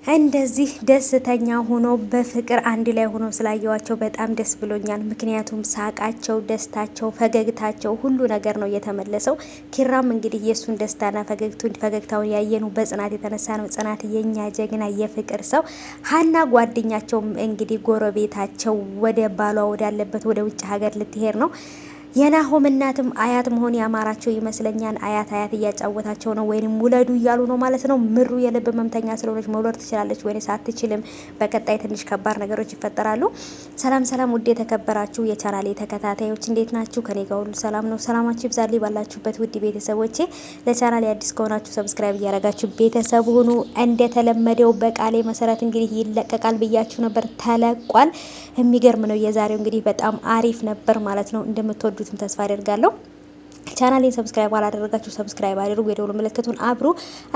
እንደዚህ ደስተኛ ሆኖ በፍቅር አንድ ላይ ሆኖ ስላየዋቸው በጣም ደስ ብሎኛል። ምክንያቱም ሳቃቸው፣ ደስታቸው፣ ፈገግታቸው ሁሉ ነገር ነው የተመለሰው። ኪራም እንግዲህ የእሱን ደስታና ፈገግታውን ያየኑ በጽናት የተነሳ ነው። ጽናት የኛ ጀግና የፍቅር ሰው። ሀና ጓደኛቸውም እንግዲህ ጎረቤታቸው ወደ ባሏ ወዳለበት ወደ ውጭ ሀገር ልትሄድ ነው። የናሆም እናትም አያት መሆን ያማራቸው ይመስለኛል። አያት እያጫወታቸው ነው፣ ወይም ውለዱ እያሉ ነው ማለት ነው። ምሩ የልብ ህመምተኛ ስለሆነች መውለድ ትችላለች ወይስ አትችልም? በቀጣይ ትንሽ ከባድ ነገሮች ይፈጠራሉ። ሰላም ሰላም፣ ውድ የተከበራችሁ የቻናሌ ተከታታዮች እንዴት ናችሁ? ከኔ ጋር ሁሉ ሰላም ነው። ሰላማችሁ ይብዛልኝ ባላችሁበት ውድ ቤተሰቦቼ። ለቻናሌ አዲስ ከሆናችሁ ሰብስክራይብ እያደረጋችሁ ቤተሰብ ሁኑ። እንደተለመደው በቃሌ መሰረት እንግዲህ ይለቀቃል ብያችሁ ነበር፣ ተለቋል። የሚገርም ነው የዛሬው እንግዲህ በጣም አሪፍ ነበር ማለት ነው። እንደምትወዱትም ተስፋ አደርጋለሁ። ቻናሌን ሰብስክራይብ አላደረጋችሁ ሰብስክራይብ አድርጉ፣ የደወል ምልክቱን አብሩ፣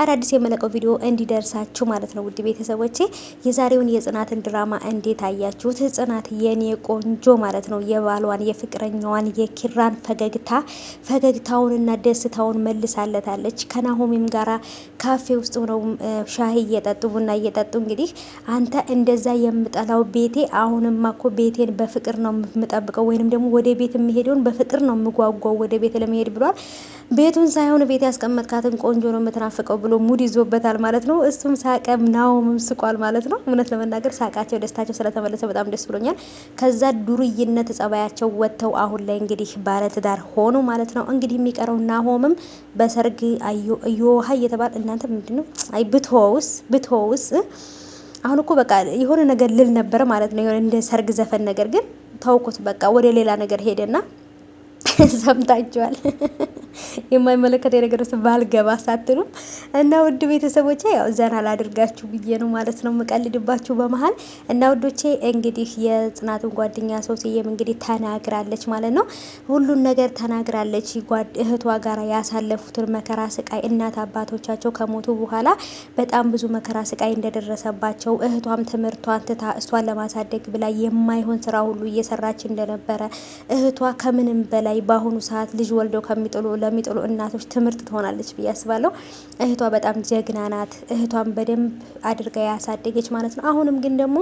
አዳዲስ የመለቀው ቪዲዮ እንዲደርሳችሁ ማለት ነው። ውድ ቤተሰቦቼ የዛሬውን የጽናትን ድራማ እንዴት አያችሁት? ጽናት የኔ ቆንጆ ማለት ነው የባሏን የፍቅረኛዋን የኪራን ፈገግታውንና ደስታውን መልሳለታለች። ከናሆሚም ጋራ ካፌ ውስጥ ሆነው ሻሂ እየጠጡ ቡና እየጠጡ እንግዲህ አንተ እንደዛ የምጠላው ቤቴ አሁንማ እኮ ቤቴን በፍቅር ነው የምጠብቀው፣ ወይንም ደግሞ ወደ ቤት የሚሄደውን በፍቅር ነው የምጓጓው ወደ ቤት ለመሄድ ብሏል። ቤቱን ሳይሆን ቤት ያስቀመጥካትን ቆንጆ ነው የምትናፍቀው ብሎ ሙድ ይዞበታል ማለት ነው። እሱም ሳቀም ናሆምም ስቋል ማለት ነው። እውነት ለመናገር ሳቃቸው ደስታቸው ስለተመለሰ በጣም ደስ ብሎኛል። ከዛ ዱርይነት ጸባያቸው ወጥተው አሁን ላይ እንግዲህ ባለትዳር ሆኑ ማለት ነው። እንግዲህ የሚቀረው ናሆምም በሰርግ እዮሃ እየተባለ እናንተ ምንድነው አይ ብትወውስ አሁን እኮ በቃ የሆነ ነገር ልል ነበረ ማለት ነው። የሆነ እንደ ሰርግ ዘፈን ነገር ግን ታውቁት በቃ ወደ ሌላ ነገር ሄደና ሰምታችኋል። የማይመለከት ነገር ውስጥ ባልገባ ሳትሉም እና ውድ ቤተሰቦቼ ያው ዘና ላድርጋችሁ ብዬ ነው ማለት ነው የምቀልድባችሁ በመሀል እና ውዶቼ እንግዲህ የጽናትን ጓደኛ ሶስዬም እንግዲህ ተናግራለች ማለት ነው። ሁሉን ነገር ተናግራለች። እህቷ ጋር ያሳለፉትን መከራ ስቃይ፣ እናት አባቶቻቸው ከሞቱ በኋላ በጣም ብዙ መከራ ስቃይ እንደደረሰባቸው፣ እህቷም ትምህርቷን ትታ እሷን ለማሳደግ ብላ የማይሆን ስራ ሁሉ እየሰራች እንደነበረ፣ እህቷ ከምንም በላይ በአሁኑ ሰዓት ልጅ ወልደው ለሚጥሉ እናቶች ትምህርት ትሆናለች ብዬ አስባለሁ። እህቷ በጣም ጀግና ናት። እህቷን በደንብ አድርጋ ያሳደገች ማለት ነው። አሁንም ግን ደግሞ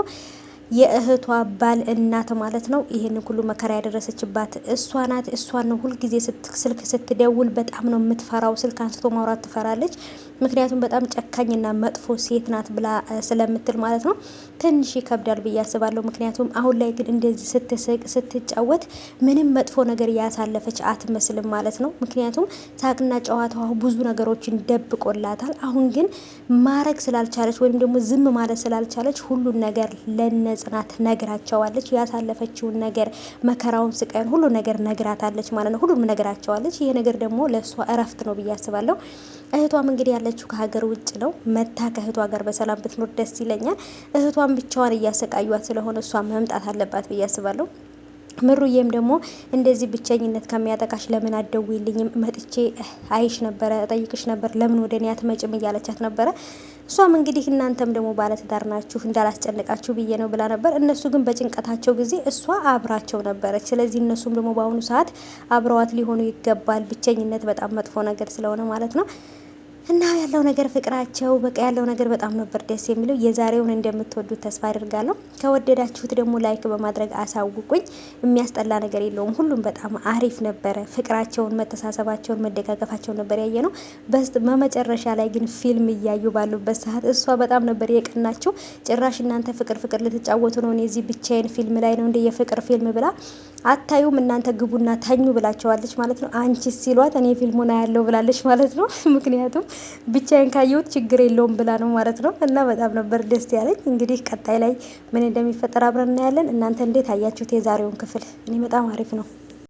የእህቷ ባል እናት ማለት ነው ይሄንን ሁሉ መከራ ያደረሰችባት እሷ ናት። እሷን ነው ሁልጊዜ ስልክ ስትደውል በጣም ነው የምትፈራው። ስልክ አንስቶ ማውራት ትፈራለች። ምክንያቱም በጣም ጨካኝና መጥፎ ሴት ናት ብላ ስለምትል ማለት ነው። ትንሽ ይከብዳል ብዬ አስባለሁ። ምክንያቱም አሁን ላይ ግን እንደዚህ ስትስቅ ስትጫወት ምንም መጥፎ ነገር ያሳለፈች አትመስልም ማለት ነው። ምክንያቱም ሳቅና ጨዋታዋ ብዙ ነገሮችን ደብቆላታል። አሁን ግን ማረግ ስላልቻለች ወይም ደግሞ ዝም ማለት ስላልቻለች ሁሉን ነገር ጽናት ነግራቸዋለች። ያሳለፈችውን ነገር መከራውን፣ ስቃዩን ሁሉ ነገር ነግራታለች ማለት ነው። ሁሉም ነግራቸዋለች። ይሄ ነገር ደግሞ ለእሷ እረፍት ነው ብዬ አስባለሁ። እህቷም እንግዲህ ያለችው ከሀገር ውጭ ነው። መታ ከእህቷ ጋር በሰላም ብትኖር ደስ ይለኛል። እህቷን ብቻዋን እያሰቃዩት ስለሆነ እሷ መምጣት አለባት ብዬ አስባለሁ። ምሩዬም ደግሞ እንደዚህ ብቸኝነት ከሚያጠቃሽ ለምን አትደውይልኝም? መጥቼ አይሽ ነበረ፣ ጠይቅሽ ነበር፣ ለምን ወደ እኔ አትመጭም እያለቻት ነበረ። እሷም እንግዲህ እናንተም ደግሞ ባለትዳር ናችሁ እንዳላስጨንቃችሁ ብዬ ነው ብላ ነበር። እነሱ ግን በጭንቀታቸው ጊዜ እሷ አብራቸው ነበረች። ስለዚህ እነሱም ደግሞ በአሁኑ ሰዓት አብረዋት ሊሆኑ ይገባል። ብቸኝነት በጣም መጥፎ ነገር ስለሆነ ማለት ነው። እና ያለው ነገር ፍቅራቸው በቃ ያለው ነገር በጣም ነበር ደስ የሚለው። የዛሬውን እንደምትወዱት ተስፋ አድርጋለሁ። ከወደዳችሁት ደግሞ ላይክ በማድረግ አሳውቁኝ። የሚያስጠላ ነገር የለውም። ሁሉም በጣም አሪፍ ነበረ። ፍቅራቸውን፣ መተሳሰባቸውን፣ መደጋገፋቸውን ነበር ያየ ነው። በመጨረሻ ላይ ግን ፊልም እያዩ ባሉበት ሰዓት እሷ በጣም ነበር የቀናቸው። ጭራሽ እናንተ ፍቅር ልትጫወቱ ነው፣ እኔ እዚህ ብቻዬን ፊልም ላይ ነው እንደ የፍቅር ፊልም ብላ አታዩም እናንተ ግቡና ተኙ ብላቸዋለች ማለት ነው። አንቺ ሲሏት እኔ ፊልሙን አያለው ብላለች ማለት ነው። ምክንያቱም ብቻዬን ካየሁት ችግር የለውም ብላ ነው ማለት ነው። እና በጣም ነበር ደስ ያለኝ። እንግዲህ ቀጣይ ላይ ምን እንደሚፈጠር አብረን እናያለን። እናንተ እንዴት አያችሁት የዛሬውን ክፍል? እኔ በጣም አሪፍ ነው።